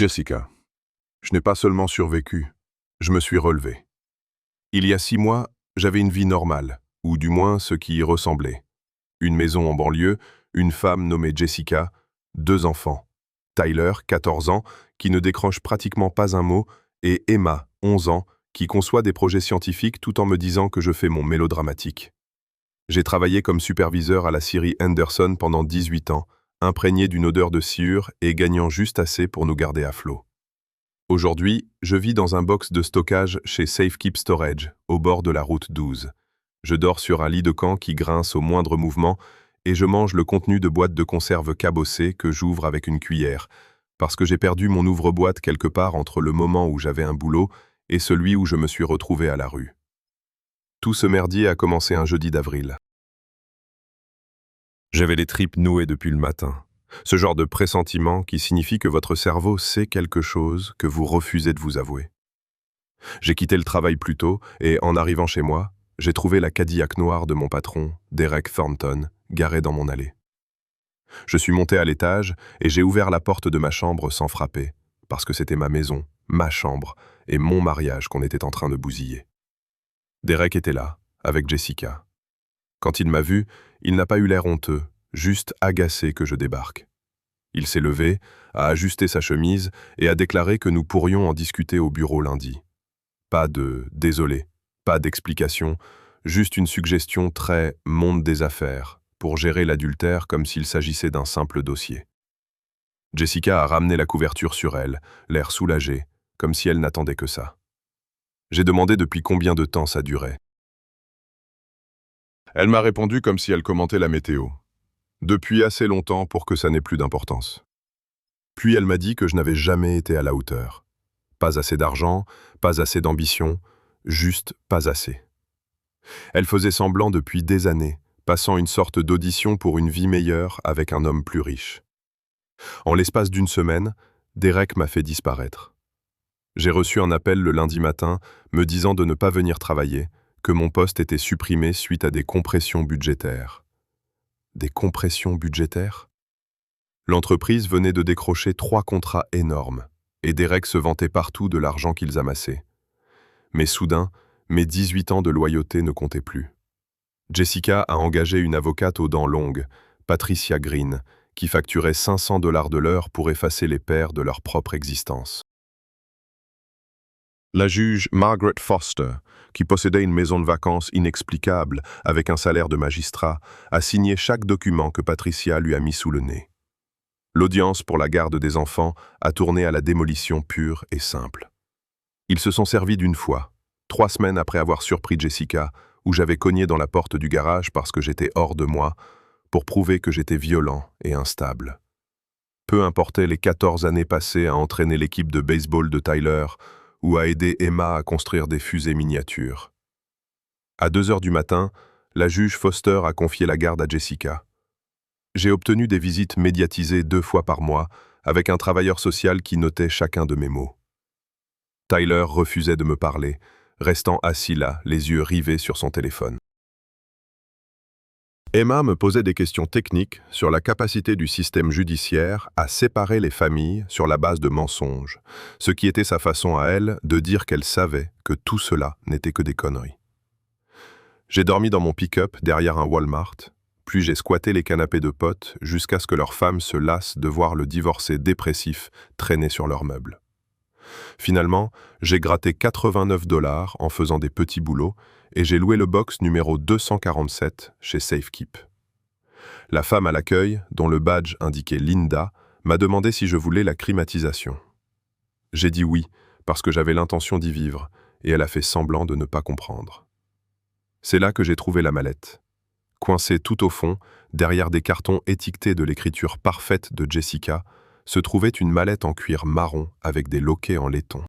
Jessica, je n'ai pas seulement survécu, je me suis relevé. Il y a 6 mois, j'avais une vie normale, ou du moins ce qui y ressemblait. Une maison en banlieue, une femme nommée Jessica, 2 enfants. Tyler, 14 ans, qui ne décroche pratiquement pas un mot, et Emma, 11 ans, qui conçoit des projets scientifiques tout en me disant que je fais mon mélodramatique. J'ai travaillé comme superviseur à la scierie Henderson pendant 18 ans, imprégné d'une odeur de sciure et gagnant juste assez pour nous garder à flot. Aujourd'hui, je vis dans un box de stockage chez Safekeep Storage, au bord de la route 12. Je dors sur un lit de camp qui grince au moindre mouvement et je mange le contenu de boîtes de conserve cabossées que j'ouvre avec une cuillère, parce que j'ai perdu mon ouvre-boîte quelque part entre le moment où j'avais un boulot et celui où je me suis retrouvé à la rue. Tout ce merdier a commencé un jeudi d'avril. J'avais les tripes nouées depuis le matin. Ce genre de pressentiment qui signifie que votre cerveau sait quelque chose que vous refusez de vous avouer. J'ai quitté le travail plus tôt et, en arrivant chez moi, j'ai trouvé la Cadillac noire de mon patron, Derek Thornton, garée dans mon allée. Je suis monté à l'étage et j'ai ouvert la porte de ma chambre sans frapper, parce que c'était ma maison, ma chambre et mon mariage qu'on était en train de bousiller. Derek était là, avec Jessica. Quand il m'a vu, il n'a pas eu l'air honteux, juste agacé que je débarque. Il s'est levé, a ajusté sa chemise et a déclaré que nous pourrions en discuter au bureau lundi. Pas de « désolé », pas d'explication, juste une suggestion très « monde des affaires » pour gérer l'adultère comme s'il s'agissait d'un simple dossier. Jessica a ramené la couverture sur elle, l'air soulagé, comme si elle n'attendait que ça. J'ai demandé depuis combien de temps ça durait. Elle m'a répondu comme si elle commentait la météo. Depuis assez longtemps pour que ça n'ait plus d'importance. Puis elle m'a dit que je n'avais jamais été à la hauteur. Pas assez d'argent, pas assez d'ambition, juste pas assez. Elle faisait semblant depuis des années, passant une sorte d'audition pour une vie meilleure avec un homme plus riche. En l'espace d'une semaine, Derek m'a fait disparaître. J'ai reçu un appel le lundi matin me disant de ne pas venir travailler, que mon poste était supprimé suite à des compressions budgétaires. Des compressions budgétaires? L'entreprise venait de décrocher 3 contrats énormes, et Derek se vantait partout de l'argent qu'ils amassaient. Mais soudain, mes 18 ans de loyauté ne comptaient plus. Jessica a engagé une avocate aux dents longues, Patricia Green, qui facturait $500 de l'heure pour effacer les pères de leur propre existence. La juge Margaret Foster, qui possédait une maison de vacances inexplicable avec un salaire de magistrat, a signé chaque document que Patricia lui a mis sous le nez. L'audience pour la garde des enfants a tourné à la démolition pure et simple. Ils se sont servis d'une fois, 3 semaines après avoir surpris Jessica, où j'avais cogné dans la porte du garage parce que j'étais hors de moi, pour prouver que j'étais violent et instable. Peu importaient les 14 années passées à entraîner l'équipe de baseball de Tyler, ou à aider Emma à construire des fusées miniatures. À 2 heures du matin, la juge Foster a confié la garde à Jessica. J'ai obtenu des visites médiatisées 2 fois par mois, avec un travailleur social qui notait chacun de mes mots. Tyler refusait de me parler, restant assis là, les yeux rivés sur son téléphone. Emma me posait des questions techniques sur la capacité du système judiciaire à séparer les familles sur la base de mensonges, ce qui était sa façon à elle de dire qu'elle savait que tout cela n'était que des conneries. J'ai dormi dans mon pick-up derrière un Walmart, puis j'ai squatté les canapés de potes jusqu'à ce que leurs femmes se lassent de voir le divorcé dépressif traîner sur leurs meubles. Finalement, j'ai gratté $89 en faisant des petits boulots et j'ai loué le box numéro 247 chez Safekeep. La femme à l'accueil, dont le badge indiquait Linda, m'a demandé si je voulais la climatisation. J'ai dit oui, parce que j'avais l'intention d'y vivre, et elle a fait semblant de ne pas comprendre. C'est là que j'ai trouvé la mallette. Coincée tout au fond, derrière des cartons étiquetés de l'écriture parfaite de Jessica, se trouvait une mallette en cuir marron avec des loquets en laiton.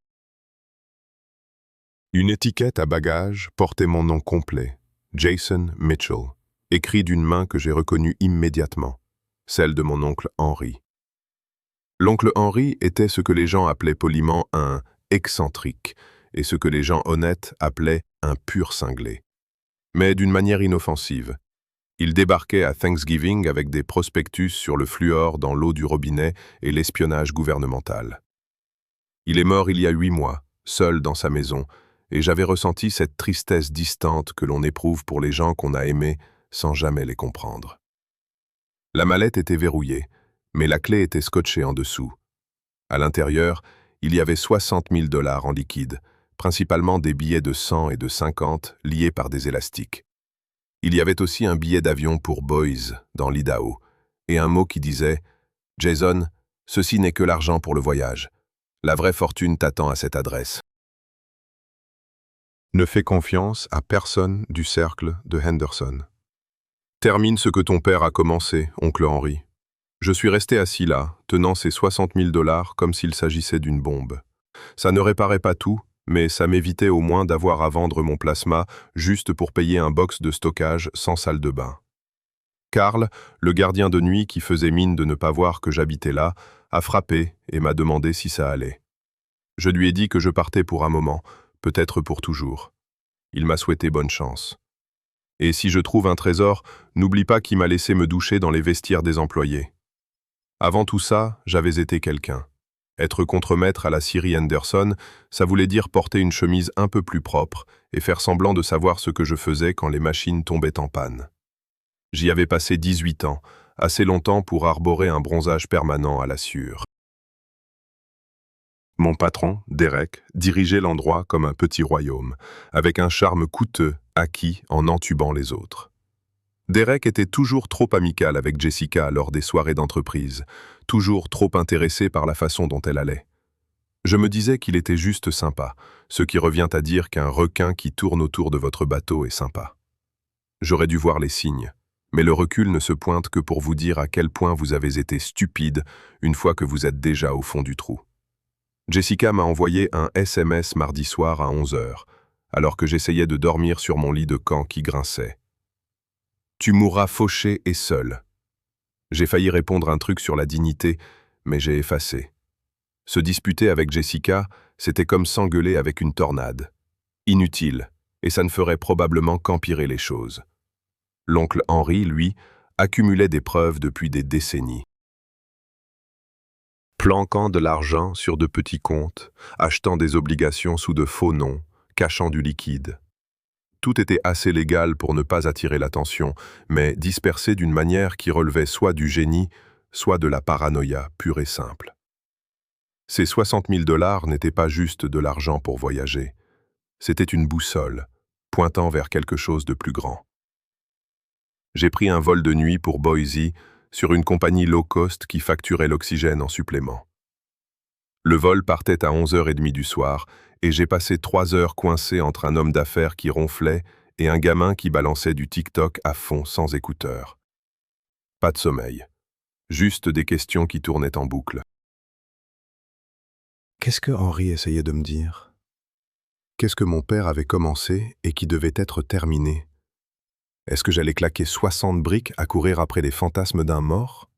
Une étiquette à bagages portait mon nom complet, Jason Mitchell, écrit d'une main que j'ai reconnue immédiatement, celle de mon oncle Henry. L'oncle Henry était ce que les gens appelaient poliment un excentrique et ce que les gens honnêtes appelaient un pur cinglé. Mais d'une manière inoffensive. Il débarquait à Thanksgiving avec des prospectus sur le fluor dans l'eau du robinet et l'espionnage gouvernemental. Il est mort il y a 8 mois, seul dans sa maison, et j'avais ressenti cette tristesse distante que l'on éprouve pour les gens qu'on a aimés sans jamais les comprendre. La mallette était verrouillée, mais la clé était scotchée en dessous. À l'intérieur, il y avait 60 000 $ en liquide, principalement des billets de 100 et de 50 liés par des élastiques. Il y avait aussi un billet d'avion pour Boise, dans l'Idaho, et un mot qui disait « Jason, ceci n'est que l'argent pour le voyage. La vraie fortune t'attend à cette adresse. » Ne fais confiance à personne du cercle de Henderson. Termine ce que ton père a commencé, oncle Henry. Je suis resté assis là, tenant ces 60 000 $ comme s'il s'agissait d'une bombe. Ça ne réparait pas tout, mais ça m'évitait au moins d'avoir à vendre mon plasma juste pour payer un box de stockage sans salle de bain. Karl, le gardien de nuit qui faisait mine de ne pas voir que j'habitais là, a frappé et m'a demandé si ça allait. Je lui ai dit que je partais pour un moment, peut-être pour toujours. Il m'a souhaité bonne chance. Et si je trouve un trésor, n'oublie pas qu'il m'a laissé me doucher dans les vestiaires des employés. Avant tout ça, j'avais été quelqu'un. Être contremaître à la Syrie Henderson, ça voulait dire porter une chemise un peu plus propre et faire semblant de savoir ce que je faisais quand les machines tombaient en panne. J'y avais passé 18 ans, assez longtemps pour arborer un bronzage permanent à la sueur. Mon patron, Derek, dirigeait l'endroit comme un petit royaume, avec un charme coûteux acquis en entubant les autres. Derek était toujours trop amical avec Jessica lors des soirées d'entreprise, toujours trop intéressé par la façon dont elle allait. Je me disais qu'il était juste sympa, ce qui revient à dire qu'un requin qui tourne autour de votre bateau est sympa. J'aurais dû voir les signes, mais le recul ne se pointe que pour vous dire à quel point vous avez été stupide une fois que vous êtes déjà au fond du trou. Jessica m'a envoyé un SMS mardi soir à 11 h, alors que j'essayais de dormir sur mon lit de camp qui grinçait. « Tu mourras fauché et seul. » J'ai failli répondre un truc sur la dignité, mais j'ai effacé. Se disputer avec Jessica, c'était comme s'engueuler avec une tornade. Inutile, et ça ne ferait probablement qu'empirer les choses. L'oncle Henry, lui, accumulait des preuves depuis des décennies. Planquant de l'argent sur de petits comptes, achetant des obligations sous de faux noms, cachant du liquide. Tout était assez légal pour ne pas attirer l'attention, mais dispersé d'une manière qui relevait soit du génie, soit de la paranoïa pure et simple. Ces 60 000 $ n'étaient pas juste de l'argent pour voyager. C'était une boussole, pointant vers quelque chose de plus grand. J'ai pris un vol de nuit pour Boise, sur une compagnie low-cost qui facturait l'oxygène en supplément. Le vol partait à 11 h 30 du soir, et j'ai passé 3 heures coincé entre un homme d'affaires qui ronflait et un gamin qui balançait du TikTok à fond sans écouteurs. Pas de sommeil, juste des questions qui tournaient en boucle. Qu'est-ce que Henry essayait de me dire? Qu'est-ce que mon père avait commencé et qui devait être terminé? Est-ce que j'allais claquer 60 briques à courir après les fantasmes d'un mort?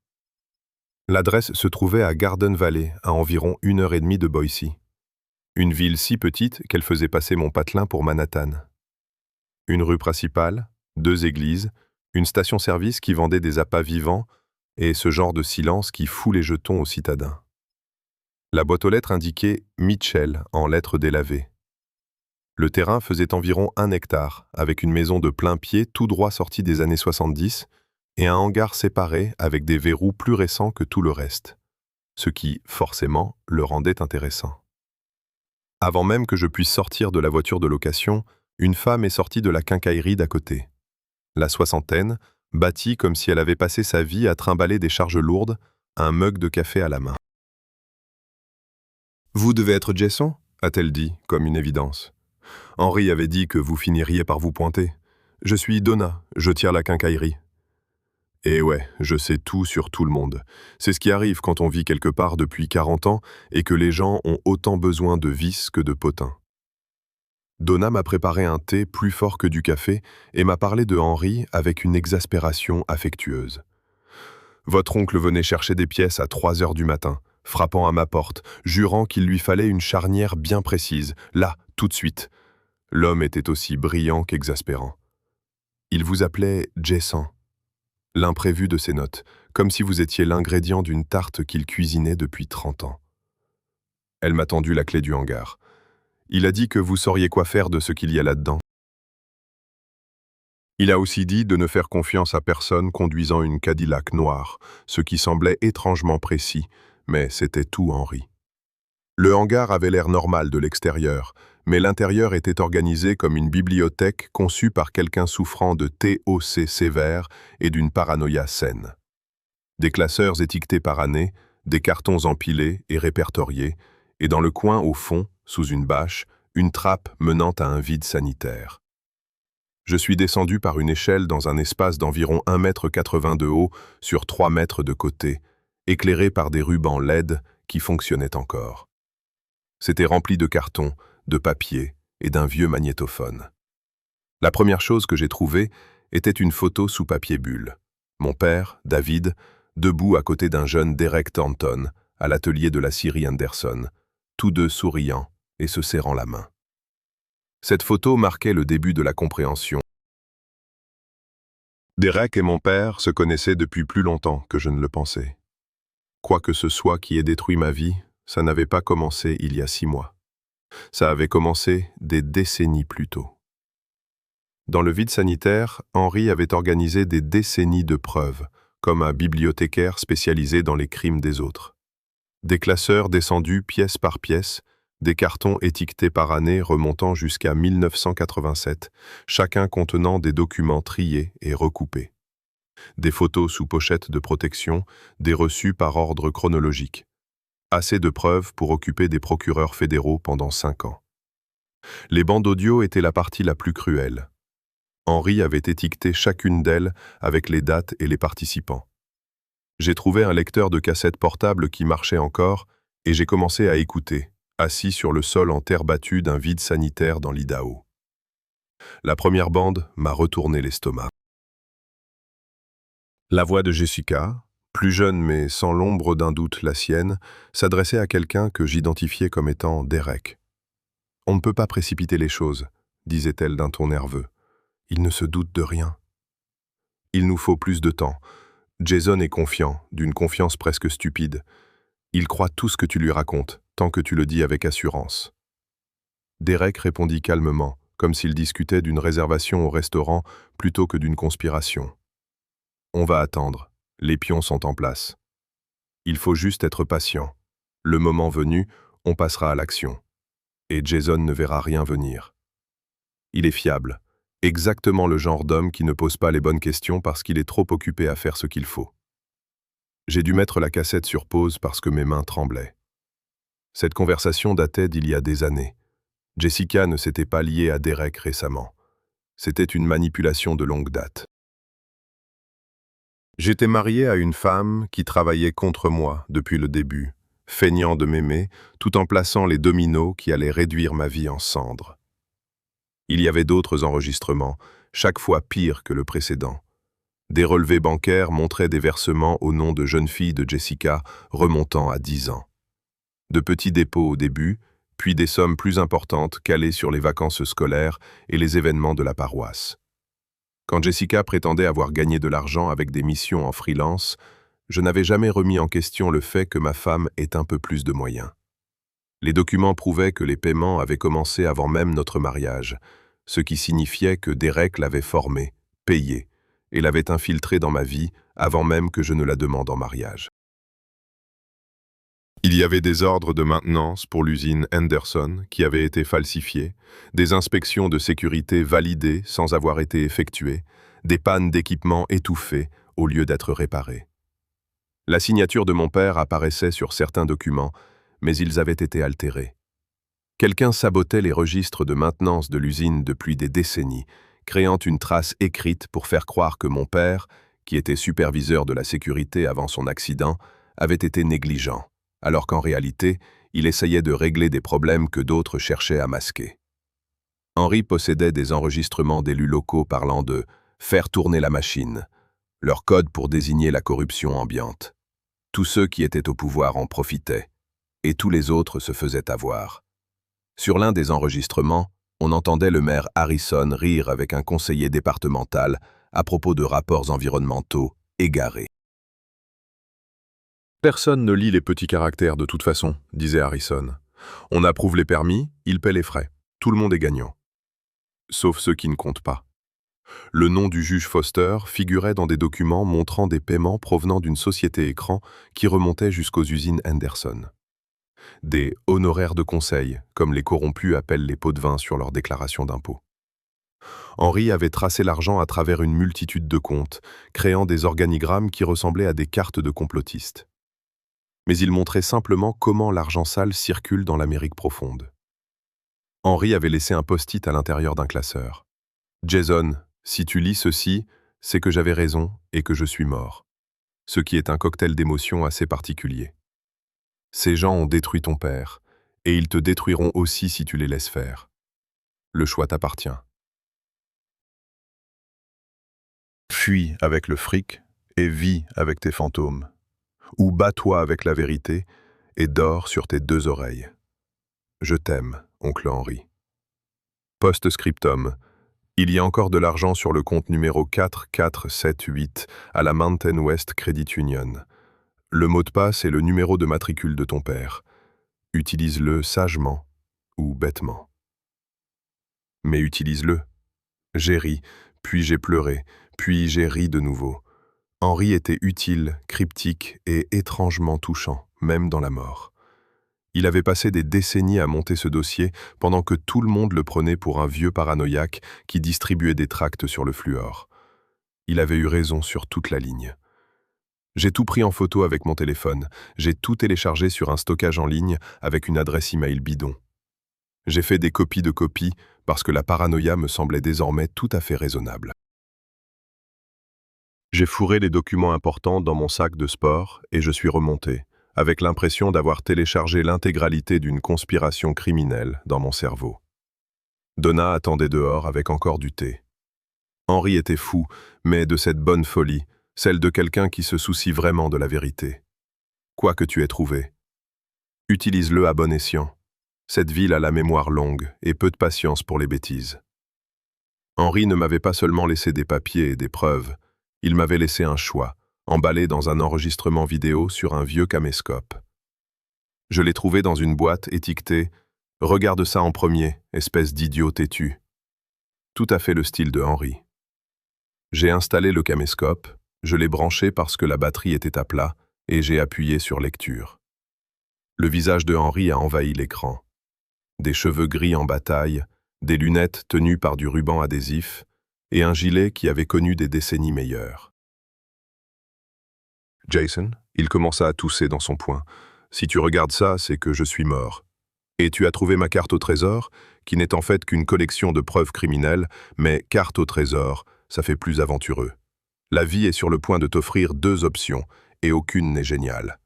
L'adresse se trouvait à Garden Valley, à environ 1 h 30 de Boise. Une ville si petite qu'elle faisait passer mon patelin pour Manhattan. Une rue principale, 2 églises, une station-service qui vendait des appâts vivants et ce genre de silence qui fout les jetons aux citadins. La boîte aux lettres indiquait Mitchell en lettres délavées. Le terrain faisait environ 1 hectare, avec une maison de plein pied tout droit sortie des années 70 et un hangar séparé avec des verrous plus récents que tout le reste, ce qui, forcément, le rendait intéressant. Avant même que je puisse sortir de la voiture de location, une femme est sortie de la quincaillerie d'à côté. La soixantaine, bâtie comme si elle avait passé sa vie à trimballer des charges lourdes, un mug de café à la main. « Vous devez être Jason ?» a-t-elle dit, comme une évidence. Henry avait dit que vous finiriez par vous pointer. « Je suis Donna, je tiens la quincaillerie. » Et ouais, je sais tout sur tout le monde. C'est ce qui arrive quand on vit quelque part depuis 40 ans et que les gens ont autant besoin de vices que de potins. Donna m'a préparé un thé plus fort que du café et m'a parlé de Henry avec une exaspération affectueuse. Votre oncle venait chercher des pièces à 3 h du matin, frappant à ma porte, jurant qu'il lui fallait une charnière bien précise, là, tout de suite. L'homme était aussi brillant qu'exaspérant. Il vous appelait Jason. L'imprévu de ses notes, comme si vous étiez l'ingrédient d'une tarte qu'il cuisinait depuis 30 ans. Elle m'a tendu la clé du hangar. Il a dit que vous sauriez quoi faire de ce qu'il y a là-dedans. Il a aussi dit de ne faire confiance à personne conduisant une Cadillac noire, ce qui semblait étrangement précis, mais c'était tout Henry. Le hangar avait l'air normal de l'extérieur, mais l'intérieur était organisé comme une bibliothèque conçue par quelqu'un souffrant de TOC sévère et d'une paranoïa saine. Des classeurs étiquetés par année, des cartons empilés et répertoriés, et dans le coin au fond, sous une bâche, une trappe menant à un vide sanitaire. Je suis descendu par une échelle dans un espace d'environ 1,80 m de haut sur 3 mètres de côté, éclairé par des rubans LED qui fonctionnaient encore. C'était rempli de cartons, de papier et d'un vieux magnétophone. La première chose que j'ai trouvée était une photo sous papier bulle. Mon père, David, debout à côté d'un jeune Derek Thornton, à l'atelier de la scierie Anderson, tous deux souriants et se serrant la main. Cette photo marquait le début de la compréhension. Derek et mon père se connaissaient depuis plus longtemps que je ne le pensais. Quoi que ce soit qui ait détruit ma vie, ça n'avait pas commencé il y a 6 mois. Ça avait commencé des décennies plus tôt. Dans le vide sanitaire, Henry avait organisé des décennies de preuves, comme un bibliothécaire spécialisé dans les crimes des autres. Des classeurs descendus pièce par pièce, des cartons étiquetés par année remontant jusqu'à 1987, chacun contenant des documents triés et recoupés. Des photos sous pochette de protection, des reçus par ordre chronologique. Assez de preuves pour occuper des procureurs fédéraux pendant 5 ans. Les bandes audio étaient la partie la plus cruelle. Henry avait étiqueté chacune d'elles avec les dates et les participants. J'ai trouvé un lecteur de cassettes portable qui marchait encore et j'ai commencé à écouter, assis sur le sol en terre battue d'un vide sanitaire dans l'Idaho. La première bande m'a retourné l'estomac. La voix de Jessica, plus jeune mais sans l'ombre d'un doute la sienne, s'adressait à quelqu'un que j'identifiais comme étant Derek. « On ne peut pas précipiter les choses », disait-elle d'un ton nerveux. « Il ne se doute de rien. Il nous faut plus de temps. Jason est confiant, d'une confiance presque stupide. Il croit tout ce que tu lui racontes, tant que tu le dis avec assurance. » Derek répondit calmement, comme s'il discutait d'une réservation au restaurant plutôt que d'une conspiration. « On va attendre. Les pions sont en place. Il faut juste être patient. Le moment venu, on passera à l'action. Et Jason ne verra rien venir. Il est fiable, exactement le genre d'homme qui ne pose pas les bonnes questions parce qu'il est trop occupé à faire ce qu'il faut. » J'ai dû mettre la cassette sur pause parce que mes mains tremblaient. Cette conversation datait d'il y a des années. Jessica ne s'était pas liée à Derek récemment. C'était une manipulation de longue date. J'étais marié à une femme qui travaillait contre moi depuis le début, feignant de m'aimer, tout en plaçant les dominos qui allaient réduire ma vie en cendres. Il y avait d'autres enregistrements, chaque fois pires que le précédent. Des relevés bancaires montraient des versements au nom de jeunes filles de Jessica remontant à 10 ans. De petits dépôts au début, puis des sommes plus importantes calées sur les vacances scolaires et les événements de la paroisse. Quand Jessica prétendait avoir gagné de l'argent avec des missions en freelance, je n'avais jamais remis en question le fait que ma femme ait un peu plus de moyens. Les documents prouvaient que les paiements avaient commencé avant même notre mariage, ce qui signifiait que Derek l'avait formée, payée, et l'avait infiltrée dans ma vie avant même que je ne la demande en mariage. Il y avait des ordres de maintenance pour l'usine Anderson qui avaient été falsifiés, des inspections de sécurité validées sans avoir été effectuées, des pannes d'équipement étouffées au lieu d'être réparées. La signature de mon père apparaissait sur certains documents, mais ils avaient été altérés. Quelqu'un sabotait les registres de maintenance de l'usine depuis des décennies, créant une trace écrite pour faire croire que mon père, qui était superviseur de la sécurité avant son accident, avait été négligent, alors qu'en réalité, il essayait de régler des problèmes que d'autres cherchaient à masquer. Henry possédait des enregistrements d'élus locaux parlant de « faire tourner la machine », leur code pour désigner la corruption ambiante. Tous ceux qui étaient au pouvoir en profitaient, et tous les autres se faisaient avoir. Sur l'un des enregistrements, on entendait le maire Harrison rire avec un conseiller départemental à propos de rapports environnementaux égarés. « Personne ne lit les petits caractères de toute façon, disait Harrison. On approuve les permis, il paie les frais. Tout le monde est gagnant. Sauf ceux qui ne comptent pas. Le nom du juge Foster figurait dans des documents montrant des paiements provenant d'une société écran qui remontait jusqu'aux usines Henderson. Des honoraires de conseil, comme les corrompus appellent les pots de vin sur leur déclaration d'impôt. Henry avait tracé l'argent à travers une multitude de comptes, créant des organigrammes qui ressemblaient à des cartes de complotistes. Mais il montrait simplement comment l'argent sale circule dans l'Amérique profonde. Henry avait laissé un post-it à l'intérieur d'un classeur. « Jason, si tu lis ceci, c'est que j'avais raison et que je suis mort. » Ce qui est un cocktail d'émotions assez particulier. Ces gens ont détruit ton père, et ils te détruiront aussi si tu les laisses faire. Le choix t'appartient. Fuis avec le fric et vis avec tes fantômes. Ou bats-toi avec la vérité et dors sur tes deux oreilles. Je t'aime, oncle Henry. Post-scriptum. Il y a encore de l'argent sur le compte numéro 4478 à la Mountain West Credit Union. Le mot de passe est le numéro de matricule de ton père. Utilise-le sagement ou bêtement. Mais utilise-le. J'ai ri, puis j'ai pleuré, puis j'ai ri de nouveau. Henry était utile, cryptique et étrangement touchant, même dans la mort. Il avait passé des décennies à monter ce dossier pendant que tout le monde le prenait pour un vieux paranoïaque qui distribuait des tracts sur le fluor. Il avait eu raison sur toute la ligne. J'ai tout pris en photo avec mon téléphone, j'ai tout téléchargé sur un stockage en ligne avec une adresse email bidon. J'ai fait des copies de copies parce que la paranoïa me semblait désormais tout à fait raisonnable. J'ai fourré les documents importants dans mon sac de sport et je suis remonté, avec l'impression d'avoir téléchargé l'intégralité d'une conspiration criminelle dans mon cerveau. Donna attendait dehors avec encore du thé. Henry était fou, mais de cette bonne folie, celle de quelqu'un qui se soucie vraiment de la vérité. Quoi que tu aies trouvé, utilise-le à bon escient. Cette ville a la mémoire longue et peu de patience pour les bêtises. Henry ne m'avait pas seulement laissé des papiers et des preuves, il m'avait laissé un choix, emballé dans un enregistrement vidéo sur un vieux caméscope. Je l'ai trouvé dans une boîte étiquetée « Regarde ça en premier, espèce d'idiot têtu ». Tout à fait le style de Henry. J'ai installé le caméscope, je l'ai branché parce que la batterie était à plat et j'ai appuyé sur lecture. Le visage de Henry a envahi l'écran. Des cheveux gris en bataille, des lunettes tenues par du ruban adhésif et un gilet qui avait connu des décennies meilleures. Jason, il commença à tousser dans son poing. Si tu regardes ça, c'est que je suis mort. Et tu as trouvé ma carte au trésor, qui n'est en fait qu'une collection de preuves criminelles, mais carte au trésor, ça fait plus aventureux. La vie est sur le point de t'offrir 2 options, et aucune n'est géniale.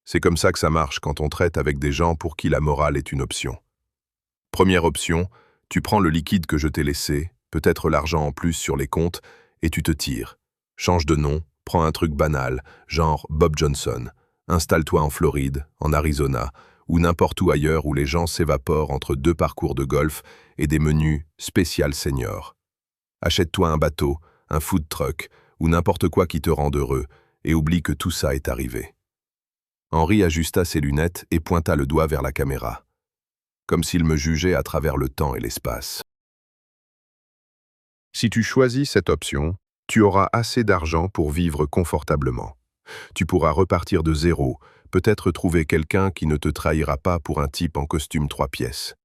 C'est comme ça que ça marche quand on traite avec des gens pour qui la morale est une option. Première option, tu prends le liquide que je t'ai laissé, peut-être l'argent en plus sur les comptes, et tu te tires. Change de nom, prends un truc banal, genre Bob Johnson. Installe-toi en Floride, en Arizona, ou n'importe où ailleurs où les gens s'évaporent entre 2 parcours de golf et des menus spécial senior. Achète-toi un bateau, un food truck, ou n'importe quoi qui te rende heureux, et oublie que tout ça est arrivé. Henry ajusta ses lunettes et pointa le doigt vers la caméra, comme s'il me jugeait à travers le temps et l'espace. Si tu choisis cette option, tu auras assez d'argent pour vivre confortablement. Tu pourras repartir de zéro, peut-être trouver quelqu'un qui ne te trahira pas pour un type en costume 3 pièces.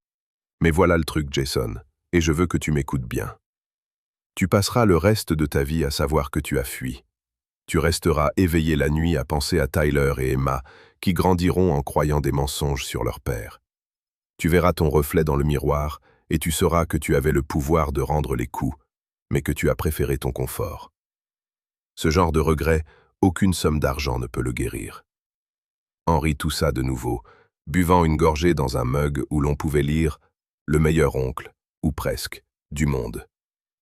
Mais voilà le truc, Jason, et je veux que tu m'écoutes bien. Tu passeras le reste de ta vie à savoir que tu as fui. Tu resteras éveillé la nuit à penser à Tyler et Emma, qui grandiront en croyant des mensonges sur leur père. Tu verras ton reflet dans le miroir, et tu sauras que tu avais le pouvoir de rendre les coups, mais que tu as préféré ton confort. Ce genre de regret, aucune somme d'argent ne peut le guérir. Henry toussa de nouveau, buvant une gorgée dans un mug où l'on pouvait lire « Le meilleur oncle », ou presque, du monde.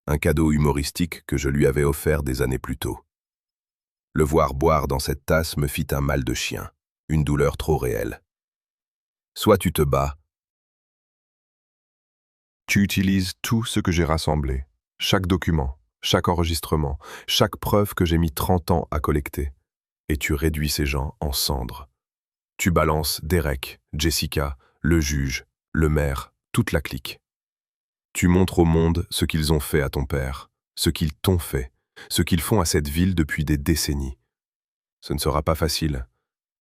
Un cadeau humoristique que je lui avais offert des années plus tôt. Le voir boire dans cette tasse me fit un mal de chien, une douleur trop réelle. Soit tu te bats, tu utilises tout ce que j'ai rassemblé, chaque document, chaque enregistrement, chaque preuve que j'ai mis 30 ans à collecter, et tu réduis ces gens en cendres. Tu balances Derek, Jessica, le juge, le maire, toute la clique. Tu montres au monde ce qu'ils ont fait à ton père, ce qu'ils t'ont fait, ce qu'ils font à cette ville depuis des décennies. Ce ne sera pas facile.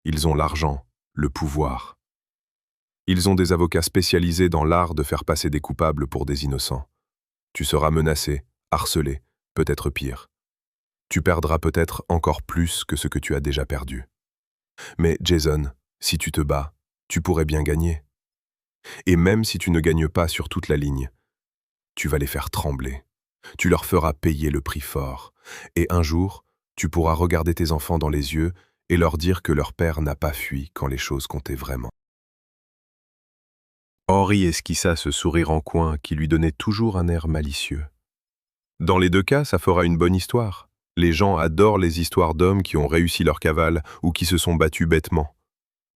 Ils ont l'argent, le pouvoir. Ils ont des avocats spécialisés dans l'art de faire passer des coupables pour des innocents. Tu seras menacé, harcelé, peut-être pire. Tu perdras peut-être encore plus que ce que tu as déjà perdu. Mais Jason, si tu te bats, tu pourrais bien gagner. Et même si tu ne gagnes pas sur toute la ligne, tu vas les faire trembler. Tu leur feras payer le prix fort. Et un jour, tu pourras regarder tes enfants dans les yeux et leur dire que leur père n'a pas fui quand les choses comptaient vraiment. Henri esquissa ce sourire en coin qui lui donnait toujours un air malicieux. Dans les deux cas, ça fera une bonne histoire. Les gens adorent les histoires d'hommes qui ont réussi leur cavale ou qui se sont battus bêtement.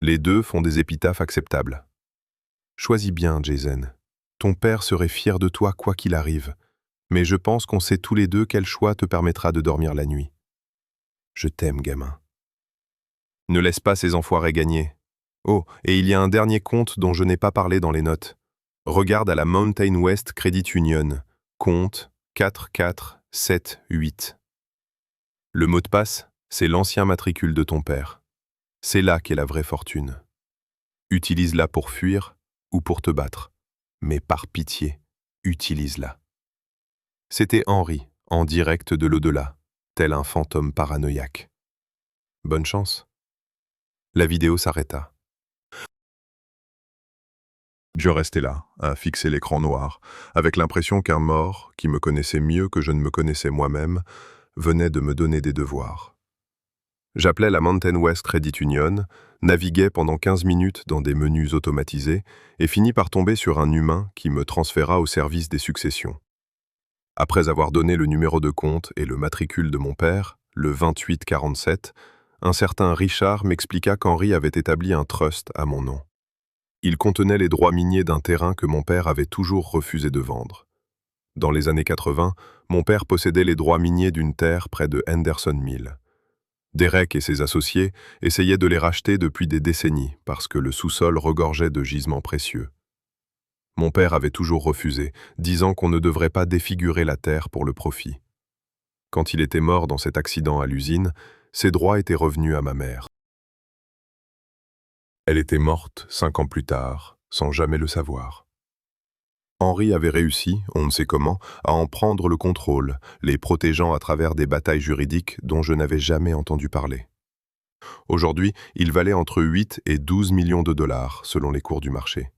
Les deux font des épitaphes acceptables. Choisis bien, Jason. Ton père serait fier de toi quoi qu'il arrive, mais je pense qu'on sait tous les deux quel choix te permettra de dormir la nuit. Je t'aime, gamin. Ne laisse pas ces enfoirés gagner. Oh, et il y a un dernier compte dont je n'ai pas parlé dans les notes. Regarde à la Mountain West Credit Union, compte 4478. Le mot de passe, c'est l'ancien matricule de ton père. C'est là qu'est la vraie fortune. Utilise-la pour fuir ou pour te battre. Mais par pitié, utilise-la. C'était Henri, en direct de l'au-delà, tel un fantôme paranoïaque. Bonne chance. La vidéo s'arrêta. Je restais là, à fixer l'écran noir, avec l'impression qu'un mort, qui me connaissait mieux que je ne me connaissais moi-même, venait de me donner des devoirs. J'appelais la Mountain West Credit Union, naviguais pendant 15 minutes dans des menus automatisés et finis par tomber sur un humain qui me transféra au service des successions. Après avoir donné le numéro de compte et le matricule de mon père, le 2847, un certain Richard m'expliqua qu'Henri avait établi un trust à mon nom. Il contenait les droits miniers d'un terrain que mon père avait toujours refusé de vendre. Dans les années 80, mon père possédait les droits miniers d'une terre près de Henderson Mill. Derek et ses associés essayaient de les racheter depuis des décennies parce que le sous-sol regorgeait de gisements précieux. Mon père avait toujours refusé, disant qu'on ne devrait pas défigurer la terre pour le profit. Quand il était mort dans cet accident à l'usine, ses droits étaient revenus à ma mère. Elle était morte 5 ans plus tard, sans jamais le savoir. Henri avait réussi, on ne sait comment, à en prendre le contrôle, les protégeant à travers des batailles juridiques dont je n'avais jamais entendu parler. Aujourd'hui, il valait entre 8 et 12 millions de dollars, selon les cours du marché.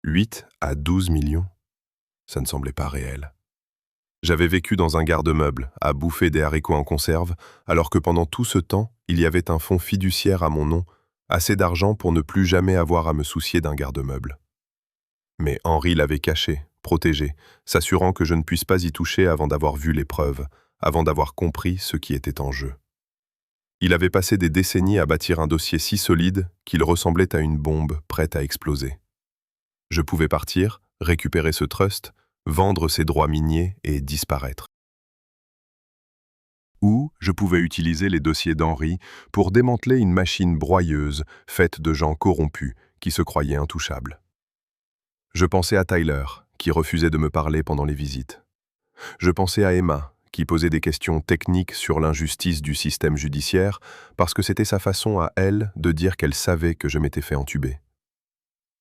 8 à 12 millions? Ça ne semblait pas réel. J'avais vécu dans un garde-meuble, à bouffer des haricots en conserve, alors que pendant tout ce temps, il y avait un fonds fiduciaire à mon nom, assez d'argent pour ne plus jamais avoir à me soucier d'un garde-meuble. Mais Henri l'avait caché, protégé, s'assurant que je ne puisse pas y toucher avant d'avoir vu les preuves, avant d'avoir compris ce qui était en jeu. Il avait passé des décennies à bâtir un dossier si solide qu'il ressemblait à une bombe prête à exploser. Je pouvais partir, récupérer ce trust, vendre ses droits miniers et disparaître. Ou je pouvais utiliser les dossiers d'Henri pour démanteler une machine broyeuse faite de gens corrompus qui se croyaient intouchables. Je pensais à Tyler, qui refusait de me parler pendant les visites. Je pensais à Emma, qui posait des questions techniques sur l'injustice du système judiciaire parce que c'était sa façon à elle de dire qu'elle savait que je m'étais fait entuber.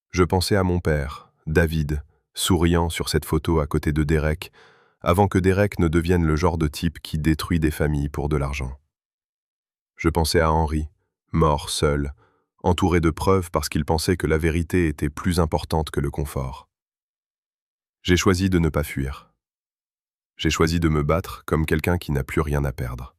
Je pensais à mon père, David, souriant sur cette photo à côté de Derek, avant que Derek ne devienne le genre de type qui détruit des familles pour de l'argent. Je pensais à Henri, mort seul, entouré de preuves parce qu'il pensait que la vérité était plus importante que le confort. J'ai choisi de ne pas fuir. J'ai choisi de me battre comme quelqu'un qui n'a plus rien à perdre.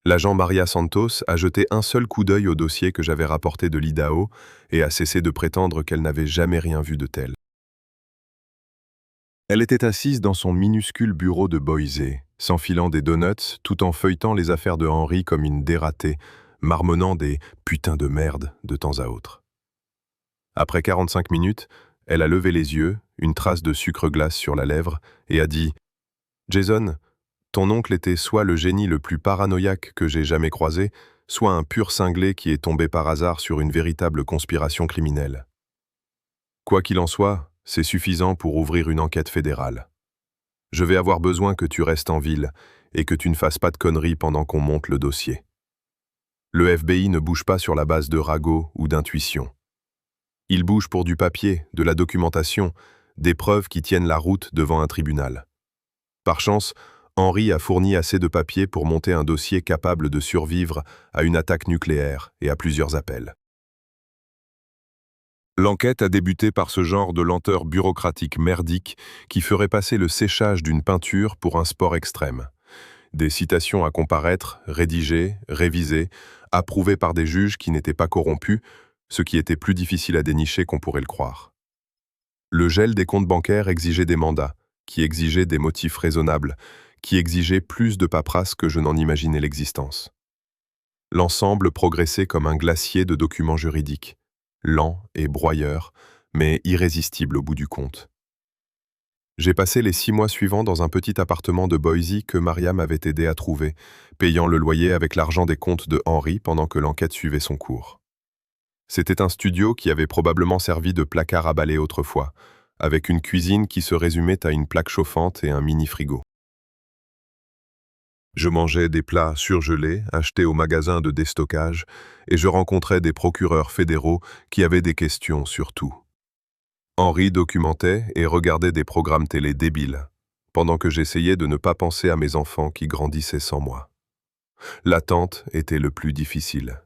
L'agent Maria Santos a jeté un seul coup d'œil au dossier que j'avais rapporté de l'Idaho et a cessé de prétendre qu'elle n'avait jamais rien vu de tel. Elle était assise dans son minuscule bureau de Boise, s'enfilant des donuts tout en feuilletant les affaires de Henri comme une dératée, marmonnant des « putains de merde » de temps à autre. Après 45 minutes, elle a levé les yeux, une trace de sucre glace sur la lèvre, et a dit « Jason, ton oncle était soit le génie le plus paranoïaque que j'ai jamais croisé, soit un pur cinglé qui est tombé par hasard sur une véritable conspiration criminelle. Quoi qu'il en soit, c'est suffisant pour ouvrir une enquête fédérale. Je vais avoir besoin que tu restes en ville et que tu ne fasses pas de conneries pendant qu'on monte le dossier. Le FBI ne bouge pas sur la base de ragots ou d'intuition. Il bouge pour du papier, de la documentation, des preuves qui tiennent la route devant un tribunal. Par chance, Henry a fourni assez de papier pour monter un dossier capable de survivre à une attaque nucléaire et à plusieurs appels. L'enquête a débuté par ce genre de lenteur bureaucratique merdique qui ferait passer le séchage d'une peinture pour un sport extrême. Des citations à comparaître, rédigées, révisées, approuvées par des juges qui n'étaient pas corrompus, ce qui était plus difficile à dénicher qu'on pourrait le croire. Le gel des comptes bancaires exigeait des mandats, qui exigeaient des motifs raisonnables, qui exigeaient plus de paperasse que je n'en imaginais l'existence. L'ensemble progressait comme un glacier de documents juridiques, lent et broyeur, mais irrésistible au bout du compte. J'ai passé les 6 mois suivants dans un petit appartement de Boise que Mariam avait aidé à trouver, payant le loyer avec l'argent des comptes de Henry pendant que l'enquête suivait son cours. C'était un studio qui avait probablement servi de placard à balai autrefois, avec une cuisine qui se résumait à une plaque chauffante et un mini-frigo. Je mangeais des plats surgelés, achetés au magasin de déstockage, et je rencontrais des procureurs fédéraux qui avaient des questions sur tout. Henry documentait et regardait des programmes télé débiles, pendant que j'essayais de ne pas penser à mes enfants qui grandissaient sans moi. L'attente était le plus difficile.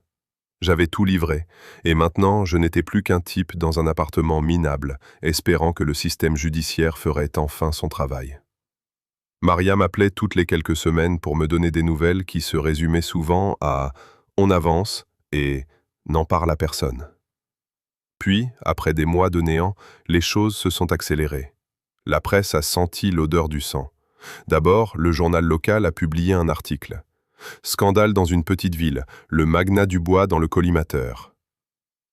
J'avais tout livré, et maintenant je n'étais plus qu'un type dans un appartement minable, espérant que le système judiciaire ferait enfin son travail. Maria m'appelait toutes les quelques semaines pour me donner des nouvelles qui se résumaient souvent à « on avance » et « n'en parle à personne ». Puis, après des mois de néant, les choses se sont accélérées. La presse a senti l'odeur du sang. D'abord, le journal local a publié un article. Scandale dans une petite ville, le magnat du bois dans le collimateur.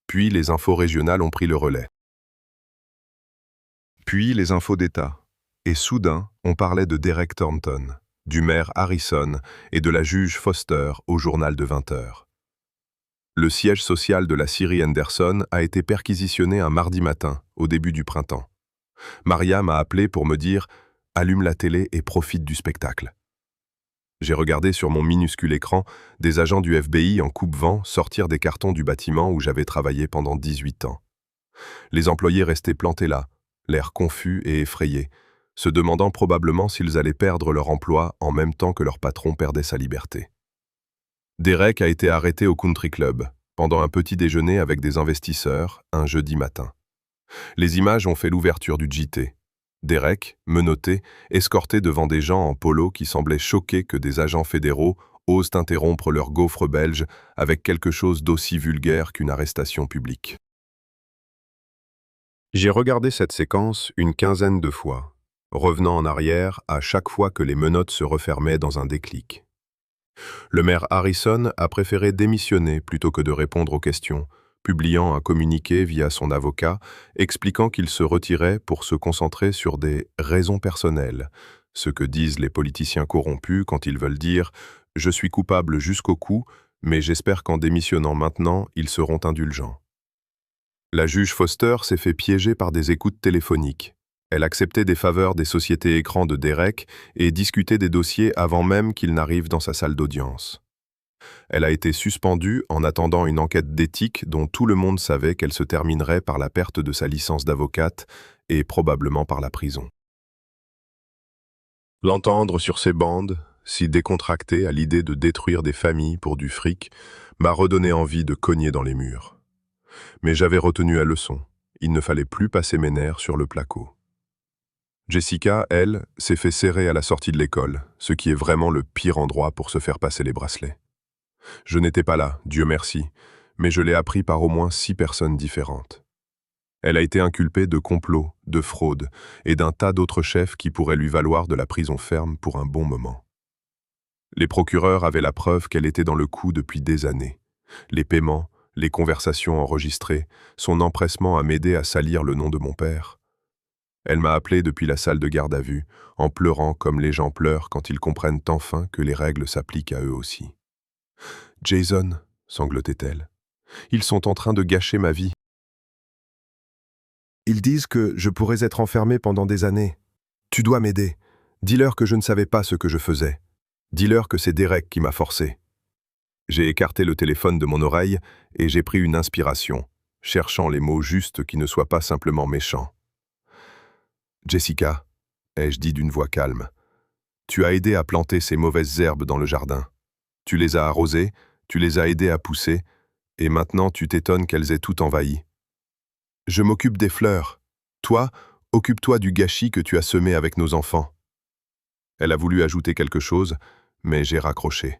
Puis les infos régionales ont pris le relais. Puis les infos d'État. Et soudain, on parlait de Derek Thornton, du maire Harrison et de la juge Foster au journal de 20 heures. Le siège social de la Syrie Anderson a été perquisitionné un mardi matin, au début du printemps. Maria m'a appelé pour me dire « Allume la télé et profite du spectacle ». J'ai regardé sur mon minuscule écran des agents du FBI en coupe-vent sortir des cartons du bâtiment où j'avais travaillé pendant 18 ans. Les employés restaient plantés là, l'air confus et effrayés, se demandant probablement s'ils allaient perdre leur emploi en même temps que leur patron perdait sa liberté. Derek a été arrêté au Country Club, pendant un petit déjeuner avec des investisseurs, un jeudi matin. Les images ont fait l'ouverture du JT. Derek, menotté, escorté devant des gens en polo qui semblaient choqués que des agents fédéraux osent interrompre leur gaufre belge avec quelque chose d'aussi vulgaire qu'une arrestation publique. J'ai regardé cette séquence une quinzaine de fois, revenant en arrière à chaque fois que les menottes se refermaient dans un déclic. Le maire Harrison a préféré démissionner plutôt que de répondre aux questions, publiant un communiqué via son avocat expliquant qu'il se retirait pour se concentrer sur des raisons personnelles, ce que disent les politiciens corrompus quand ils veulent dire « je suis coupable jusqu'au cou, mais j'espère qu'en démissionnant maintenant, ils seront indulgents ». La juge Foster s'est fait piéger par des écoutes téléphoniques. Elle acceptait des faveurs des sociétés écrans de Derek et discutait des dossiers avant même qu'il n'arrive dans sa salle d'audience. Elle a été suspendue en attendant une enquête d'éthique dont tout le monde savait qu'elle se terminerait par la perte de sa licence d'avocate et probablement par la prison. L'entendre sur ces bandes, si décontracté à l'idée de détruire des familles pour du fric, m'a redonné envie de cogner dans les murs. Mais j'avais retenu la leçon. Il ne fallait plus passer mes nerfs sur le placo. Jessica, elle, s'est fait serrer à la sortie de l'école, ce qui est vraiment le pire endroit pour se faire passer les bracelets. Je n'étais pas là, Dieu merci, mais je l'ai appris par au moins 6 personnes différentes. Elle a été inculpée de complot, de fraude et d'un tas d'autres chefs qui pourraient lui valoir de la prison ferme pour un bon moment. Les procureurs avaient la preuve qu'elle était dans le coup depuis des années. Les paiements, les conversations enregistrées, son empressement à m'aider à salir le nom de mon père. Elle m'a appelé depuis la salle de garde à vue, en pleurant comme les gens pleurent quand ils comprennent enfin que les règles s'appliquent à eux aussi. « Jason, » sanglotait-elle, « ils sont en train de gâcher ma vie. » Ils disent que je pourrais être enfermé pendant des années. Tu dois m'aider. Dis-leur que je ne savais pas ce que je faisais. Dis-leur que c'est Derek qui m'a forcé. J'ai écarté le téléphone de mon oreille et j'ai pris une inspiration, cherchant les mots justes qui ne soient pas simplement méchants. Jessica, ai-je dit d'une voix calme, tu as aidé à planter ces mauvaises herbes dans le jardin. Tu les as arrosées, tu les as aidées à pousser, et maintenant tu t'étonnes qu'elles aient tout envahi. Je m'occupe des fleurs. Toi, occupe-toi du gâchis que tu as semé avec nos enfants. Elle a voulu ajouter quelque chose, mais j'ai raccroché.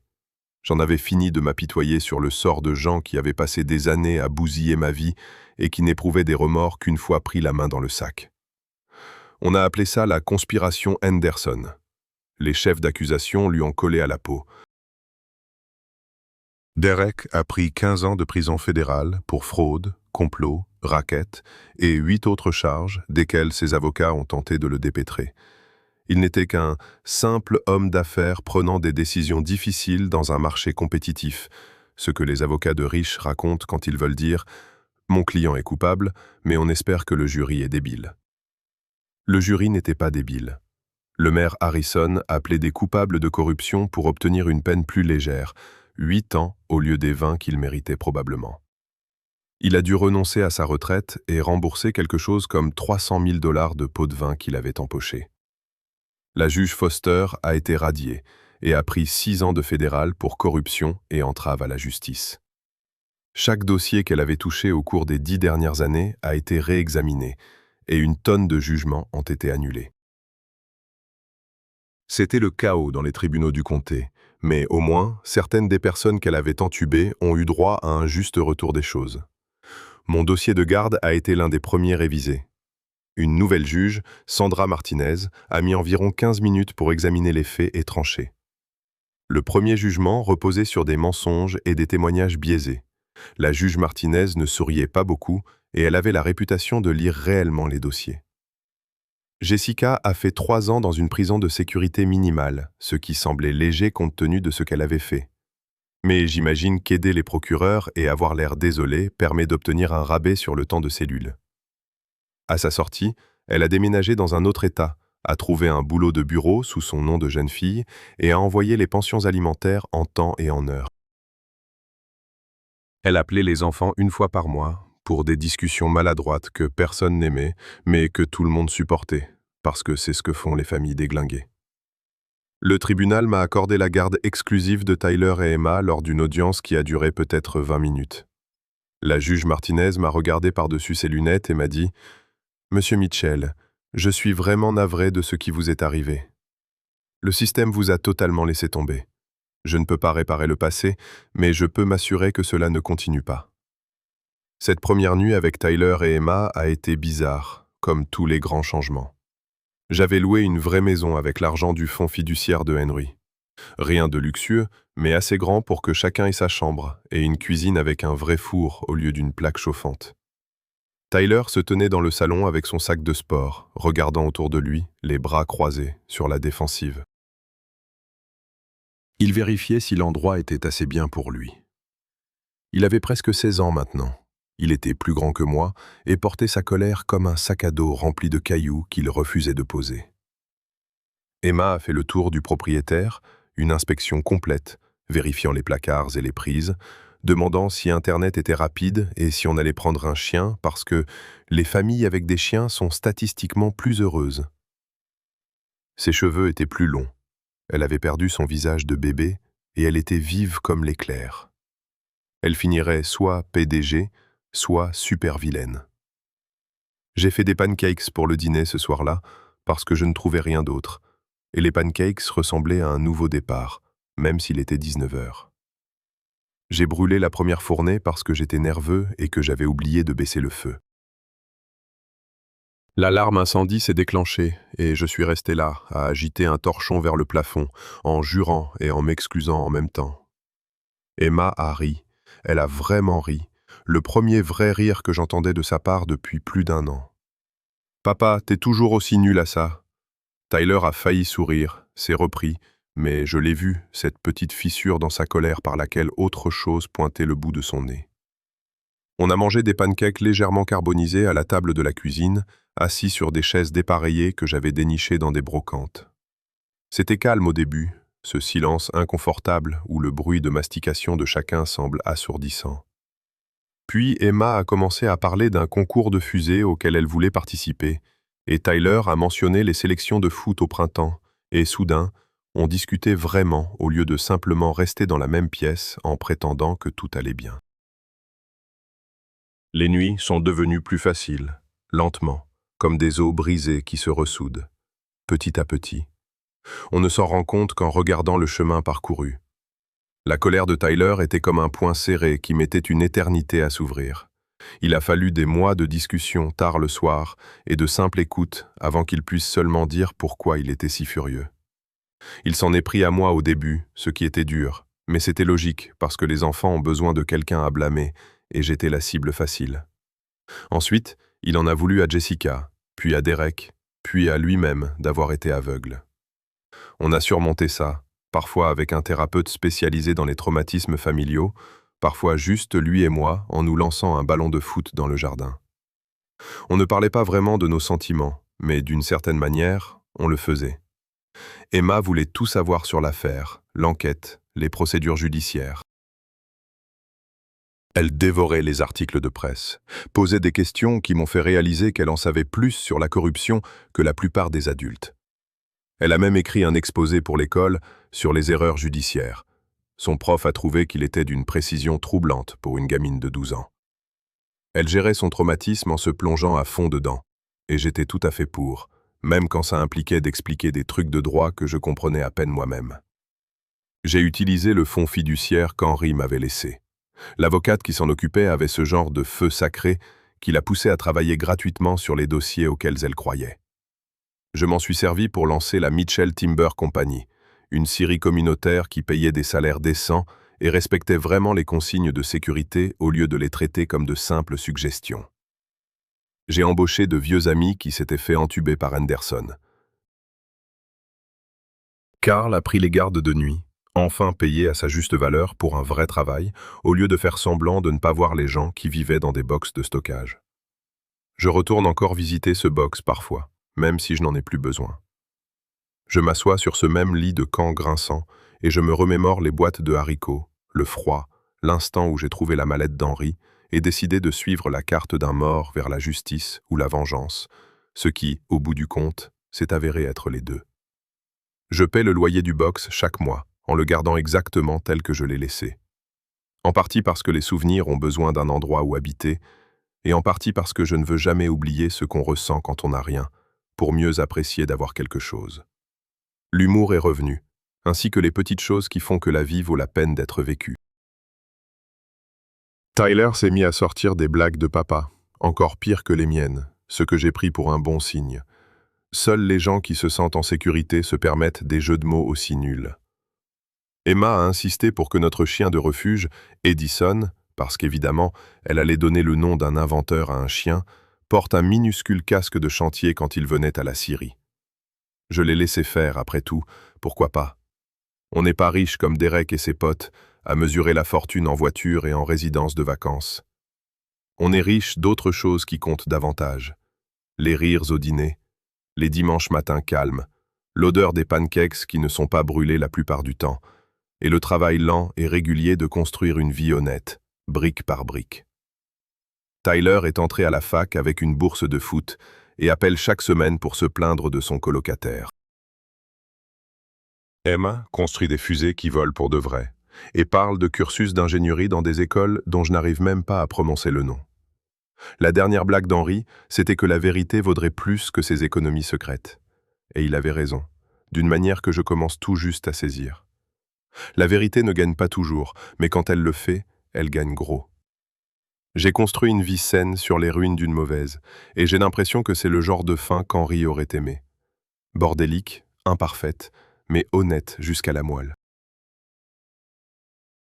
J'en avais fini de m'apitoyer sur le sort de gens qui avaient passé des années à bousiller ma vie et qui n'éprouvaient des remords qu'une fois pris la main dans le sac. On a appelé ça la conspiration Henderson. Les chefs d'accusation lui ont collé à la peau. Derek a pris 15 ans de prison fédérale pour fraude, complot, racket et 8 autres charges, desquelles ses avocats ont tenté de le dépêtrer. Il n'était qu'un simple homme d'affaires prenant des décisions difficiles dans un marché compétitif, ce que les avocats de riches racontent quand ils veulent dire « Mon client est coupable, mais on espère que le jury est débile ». Le jury n'était pas débile. Le maire Harrison a plaidé coupable de corruption pour obtenir une peine plus légère, 8 ans au lieu des 20 qu'il méritait probablement. Il a dû renoncer à sa retraite et rembourser quelque chose comme 300 000 $ de pots de vin qu'il avait empochés. La juge Foster a été radiée et a pris 6 ans de fédéral pour corruption et entrave à la justice. Chaque dossier qu'elle avait touché au cours des 10 dernières années a été réexaminé et une tonne de jugements ont été annulés. C'était le chaos dans les tribunaux du comté, mais au moins, certaines des personnes qu'elle avait entubées ont eu droit à un juste retour des choses. Mon dossier de garde a été l'un des premiers révisés. Une nouvelle juge, Sandra Martinez, a mis environ 15 minutes pour examiner les faits et trancher. Le premier jugement reposait sur des mensonges et des témoignages biaisés. La juge Martinez ne souriait pas beaucoup et elle avait la réputation de lire réellement les dossiers. Jessica a fait 3 ans dans une prison de sécurité minimale, ce qui semblait léger compte tenu de ce qu'elle avait fait. Mais j'imagine qu'aider les procureurs et avoir l'air désolé permet d'obtenir un rabais sur le temps de cellule. À sa sortie, elle a déménagé dans un autre État, a trouvé un boulot de bureau sous son nom de jeune fille et a envoyé les pensions alimentaires en temps et en heure. Elle appelait les enfants une fois par mois pour des discussions maladroites que personne n'aimait, mais que tout le monde supportait, parce que c'est ce que font les familles déglinguées. Le tribunal m'a accordé la garde exclusive de Tyler et Emma lors d'une audience qui a duré peut-être 20 minutes. La juge Martinez m'a regardé par-dessus ses lunettes et m'a dit « Monsieur Mitchell, je suis vraiment navré de ce qui vous est arrivé. Le système vous a totalement laissé tomber. Je ne peux pas réparer le passé, mais je peux m'assurer que cela ne continue pas. Cette première nuit avec Tyler et Emma a été bizarre, comme tous les grands changements. J'avais loué une vraie maison avec l'argent du fonds fiduciaire de Henry. Rien de luxueux, mais assez grand pour que chacun ait sa chambre et une cuisine avec un vrai four au lieu d'une plaque chauffante. Tyler se tenait dans le salon avec son sac de sport, regardant autour de lui, les bras croisés, sur la défensive. Il vérifiait si l'endroit était assez bien pour lui. Il avait presque 16 ans maintenant. Il était plus grand que moi et portait sa colère comme un sac à dos rempli de cailloux qu'il refusait de poser. Emma a fait le tour du propriétaire, une inspection complète, vérifiant les placards et les prises, demandant si Internet était rapide et si on allait prendre un chien parce que les familles avec des chiens sont statistiquement plus heureuses. Ses cheveux étaient plus longs. Elle avait perdu son visage de bébé et elle était vive comme l'éclair. Elle finirait soit PDG, soit super vilaine. J'ai fait des pancakes pour le dîner ce soir-là parce que je ne trouvais rien d'autre, et les pancakes ressemblaient à un nouveau départ, même s'il était 19 h. J'ai brûlé la première fournée parce que j'étais nerveux et que j'avais oublié de baisser le feu. L'alarme incendie s'est déclenchée et je suis resté là, à agiter un torchon vers le plafond, en jurant et en m'excusant en même temps. Emma a ri, elle a vraiment ri, le premier vrai rire que j'entendais de sa part depuis plus d'1 an. « Papa, t'es toujours aussi nul à ça. » Tyler a failli sourire, s'est repris, mais je l'ai vu, cette petite fissure dans sa colère par laquelle autre chose pointait le bout de son nez. On a mangé des pancakes légèrement carbonisés à la table de la cuisine, assis sur des chaises dépareillées que j'avais dénichées dans des brocantes. C'était calme au début, ce silence inconfortable où le bruit de mastication de chacun semble assourdissant. Puis Emma a commencé à parler d'un concours de fusées auquel elle voulait participer, et Tyler a mentionné les sélections de foot au printemps, et soudain, on discutait vraiment au lieu de simplement rester dans la même pièce en prétendant que tout allait bien. Les nuits sont devenues plus faciles, lentement, comme des os brisés qui se ressoudent, petit à petit. On ne s'en rend compte qu'en regardant le chemin parcouru. La colère de Tyler était comme un poing serré qui mettait une éternité à s'ouvrir. Il a fallu des mois de discussions tard le soir et de simple écoute avant qu'il puisse seulement dire pourquoi il était si furieux. Il s'en est pris à moi au début, ce qui était dur, mais c'était logique parce que les enfants ont besoin de quelqu'un à blâmer et j'étais la cible facile. Ensuite, il en a voulu à Jessica, puis à Derek, puis à lui-même d'avoir été aveugle. On a surmonté ça, parfois avec un thérapeute spécialisé dans les traumatismes familiaux, parfois juste lui et moi en nous lançant un ballon de foot dans le jardin. On ne parlait pas vraiment de nos sentiments, mais d'une certaine manière, on le faisait. Emma voulait tout savoir sur l'affaire, l'enquête, les procédures judiciaires. Elle dévorait les articles de presse, posait des questions qui m'ont fait réaliser qu'elle en savait plus sur la corruption que la plupart des adultes. Elle a même écrit un exposé pour l'école sur les erreurs judiciaires. Son prof a trouvé qu'il était d'une précision troublante pour une gamine de 12 ans. Elle gérait son traumatisme en se plongeant à fond dedans, et j'étais tout à fait pour, même quand ça impliquait d'expliquer des trucs de droit que je comprenais à peine moi-même. J'ai utilisé le fonds fiduciaire qu'Henri m'avait laissé. L'avocate qui s'en occupait avait ce genre de feu sacré qui la poussait à travailler gratuitement sur les dossiers auxquels elle croyait. Je m'en suis servi pour lancer la Mitchell Timber Company, une scierie communautaire qui payait des salaires décents et respectait vraiment les consignes de sécurité au lieu de les traiter comme de simples suggestions. J'ai embauché de vieux amis qui s'étaient fait entuber par Anderson. Carl a pris les gardes de nuit, enfin payé à sa juste valeur pour un vrai travail, au lieu de faire semblant de ne pas voir les gens qui vivaient dans des box de stockage. Je retourne encore visiter ce box parfois, même si je n'en ai plus besoin. Je m'assois sur ce même lit de camp grinçant et je me remémore les boîtes de haricots, le froid, l'instant où j'ai trouvé la mallette d'Henri et décidé de suivre la carte d'un mort vers la justice ou la vengeance, ce qui, au bout du compte, s'est avéré être les deux. Je paie le loyer du box chaque mois, en le gardant exactement tel que je l'ai laissé. En partie parce que les souvenirs ont besoin d'un endroit où habiter, et en partie parce que je ne veux jamais oublier ce qu'on ressent quand on n'a rien, pour mieux apprécier d'avoir quelque chose. L'humour est revenu, ainsi que les petites choses qui font que la vie vaut la peine d'être vécue. Tyler s'est mis à sortir des blagues de papa, encore pires que les miennes, ce que j'ai pris pour un bon signe. Seuls les gens qui se sentent en sécurité se permettent des jeux de mots aussi nuls. Emma a insisté pour que notre chien de refuge, Edison, parce qu'évidemment, elle allait donner le nom d'un inventeur à un chien, porte un minuscule casque de chantier quand il venait à la scierie. Je l'ai laissé faire, après tout, pourquoi pas. On n'est pas riche comme Derek et ses potes, à mesurer la fortune en voiture et en résidence de vacances. On est riche d'autres choses qui comptent davantage. Les rires au dîner, les dimanches matins calmes, l'odeur des pancakes qui ne sont pas brûlés la plupart du temps, et le travail lent et régulier de construire une vie honnête, brique par brique. Tyler est entré à la fac avec une bourse de foot et appelle chaque semaine pour se plaindre de son colocataire. Emma construit des fusées qui volent pour de vrai et parle de cursus d'ingénierie dans des écoles dont je n'arrive même pas à prononcer le nom. La dernière blague d'Henri, c'était que la vérité vaudrait plus que ses économies secrètes. Et il avait raison, d'une manière que je commence tout juste à saisir. La vérité ne gagne pas toujours, mais quand elle le fait, elle gagne gros. J'ai construit une vie saine sur les ruines d'une mauvaise, et j'ai l'impression que c'est le genre de fin qu'Henri aurait aimé. Bordélique, imparfaite, mais honnête jusqu'à la moelle.